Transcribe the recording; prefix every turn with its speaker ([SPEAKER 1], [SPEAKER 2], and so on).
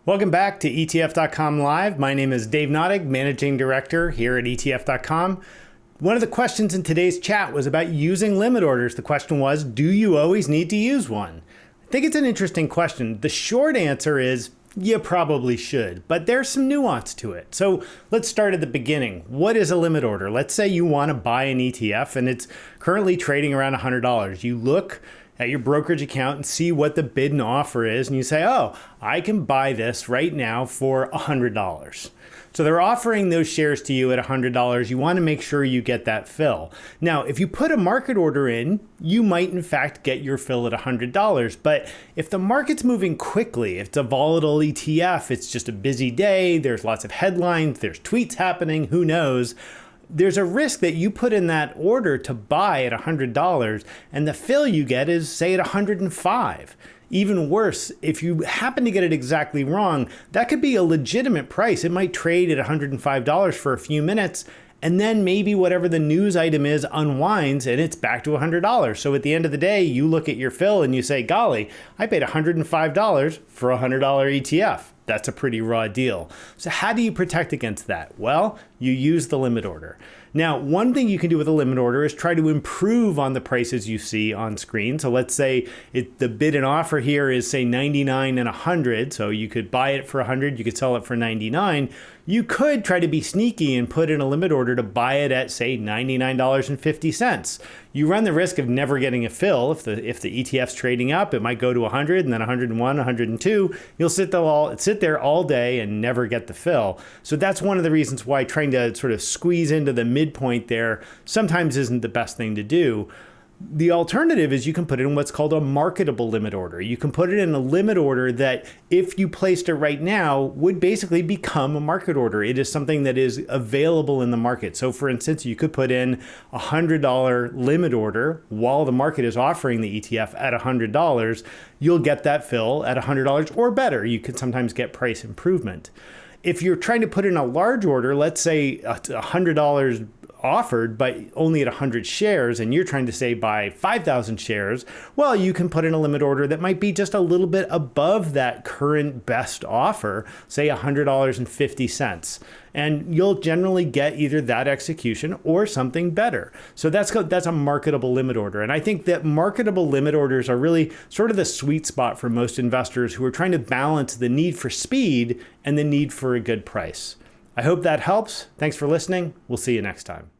[SPEAKER 1] Welcome back to ETF.com Live. My name is Dave Nottig, Managing Director here at ETF.com. One of the questions in today's chat was about using limit orders. The question was, do you always need to use one? I think it's an interesting question. The short answer is, you probably should, but there's some nuance to it. So let's start at the beginning. What is a limit order? Let's say you want to buy an ETF and it's currently trading around $100. You look at your brokerage account and see what the bid and offer is, and you say, oh, I can buy this right now for $100. So they're offering those shares to you at $100. You want to make sure you get that fill. Now, if you put a market order in, you might in fact get your fill at $100. But if the market's moving quickly, if it's a volatile ETF, it's just a busy day, there's lots of headlines, there's tweets happening, who knows, there's a risk that you put in that order to buy at $100 and the fill you get is, say, at $105. Even worse, if you happen to get it exactly wrong, that could be a legitimate price. It might trade at $105 for a few minutes, and then maybe whatever the news item is unwinds and it's back to $100. So at the end of the day, you look at your fill and you say, golly, I paid $105 for a $100 ETF. That's a pretty raw deal. So how do you protect against that? Well, you use the limit order. Now, one thing you can do with a limit order is try to improve on the prices you see on screen. So let's say the bid and offer here is, say, 99 and 100. So you could buy it for 100, you could sell it for 99. You could try to be sneaky and put in a limit order to buy it at, say, $99.50. You run the risk of never getting a fill. If the ETF's trading up, it might go to 100 and then 101, 102. You'll sit there all day and never get the fill. So that's one of the reasons why trying to sort of squeeze into the midpoint there sometimes isn't the best thing to do. The alternative is you can put it in what's called a marketable limit order. You can put it in a limit order that, if you placed it right now, would basically become a market order. It is something that is available in the market. So for instance, you could put in a $100 limit order while the market is offering the ETF at $100. You'll get that fill at $100 or better. You can sometimes get price improvement. If you're trying to put in a large order, let's say $100 offered, but only at 100 shares, and you're trying to say buy 5,000 shares, well, you can put in a limit order that might be just a little bit above that current best offer, say $100.50. And you'll generally get either that execution or something better. So that's a marketable limit order. And I think that marketable limit orders are really sort of the sweet spot for most investors who are trying to balance the need for speed and the need for a good price. I hope that helps. Thanks for listening. We'll see you next time.